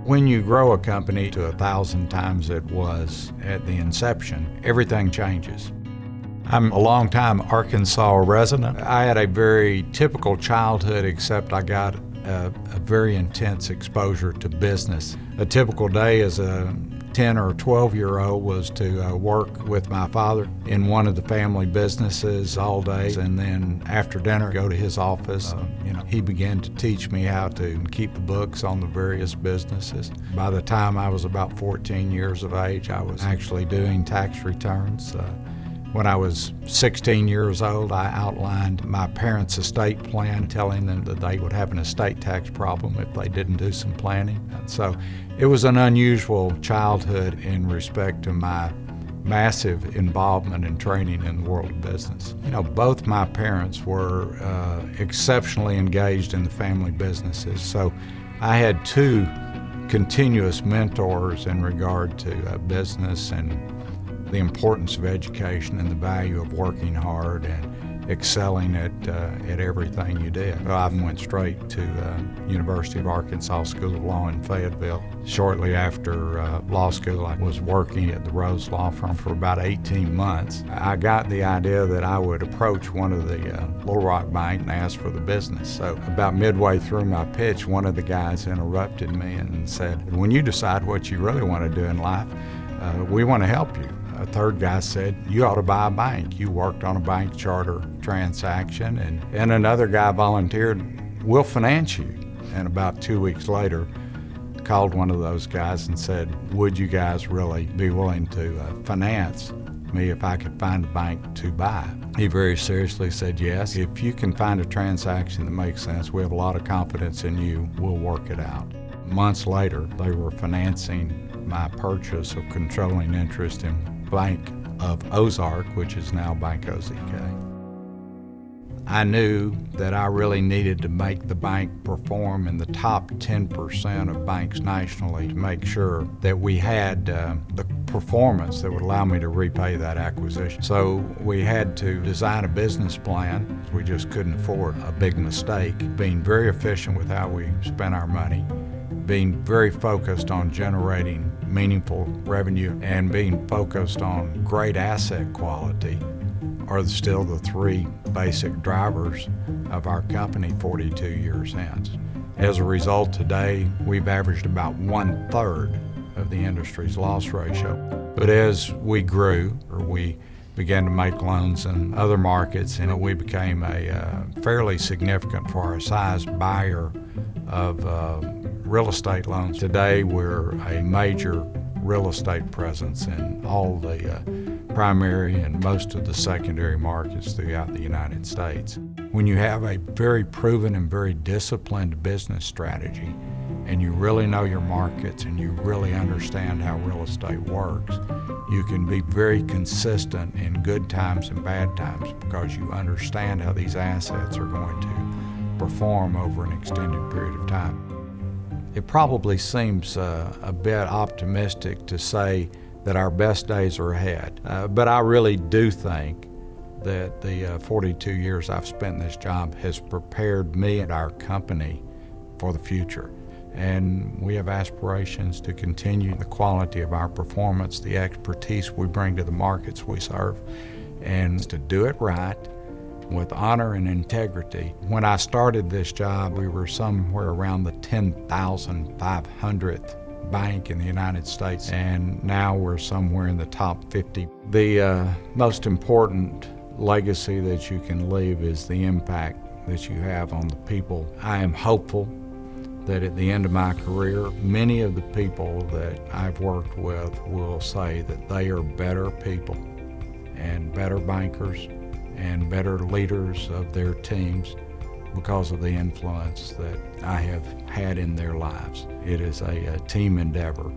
When you grow a company to 1,000 times it was at the inception, everything changes. I'm a longtime Arkansas resident. I had a very typical childhood, except I got a very intense exposure to business. A typical day as a 10 or 12-year-old was to work with my father in one of the family businesses all day, and then after dinner go to his office. He began to teach me how to keep the books on the various businesses. By the time I was about 14 years of age, I was actually doing tax returns. When I was 16 years old, I outlined my parents' estate plan, telling them that they would have an estate tax problem if they didn't do some planning. And so it was an unusual childhood in respect to my massive involvement and training in the world of business. Both my parents were exceptionally engaged in the family businesses, so I had two continuous mentors in regard to business and the importance of education and the value of working hard and excelling at everything you did. I went straight to University of Arkansas School of Law in Fayetteville. Shortly after law school, I was working at the Rose Law Firm for about 18 months. I got the idea that I would approach one of the Little Rock Bank and ask for the business. So about midway through my pitch, one of the guys interrupted me and said, "When you decide what you really want to do in life, we want to help you." A third guy said, "You ought to buy a bank. You worked on a bank charter transaction." And another guy volunteered, "We'll finance you." And about 2 weeks later, called one of those guys and said, "Would you guys really be willing to finance me if I could find a bank to buy?" He very seriously said, "Yes. If you can find a transaction that makes sense, we have a lot of confidence in you. We'll work it out." Months later, they were financing my purchase of controlling interest in Bank of Ozark, which is now Bank OZK. I knew that I really needed to make the bank perform in the top 10% of banks nationally to make sure that we had the performance that would allow me to repay that acquisition. So we had to design a business plan. We just couldn't afford a big mistake. Being very efficient with how we spent our money, being very focused on generating meaningful revenue, and being focused on great asset quality are still the three basic drivers of our company 42 years hence. As a result, today we've averaged about 1/3 of the industry's loss ratio. But as we grew, or we began to make loans in other markets, and we became a fairly significant for our size buyer of real estate loans. Today we're a major real estate presence in all the primary and most of the secondary markets throughout the United States. When you have a very proven and very disciplined business strategy, and you really know your markets and you really understand how real estate works, you can be very consistent in good times and bad times because you understand how these assets are going to perform over an extended period of time. It probably seems a bit optimistic to say that our best days are ahead, but I really do think that the 42 years I've spent in this job has prepared me and our company for the future. And we have aspirations to continue the quality of our performance, the expertise we bring to the markets we serve, and to do it right with honor and integrity. When I started this job, we were somewhere around the 10,500th bank in the United States, and now we're somewhere in the top 50. The most important legacy that you can leave is the impact that you have on the people. I am hopeful that at the end of my career, many of the people that I've worked with will say that they are better people and better bankers and better leaders of their teams because of the influence that I have had in their lives. It is a team endeavor.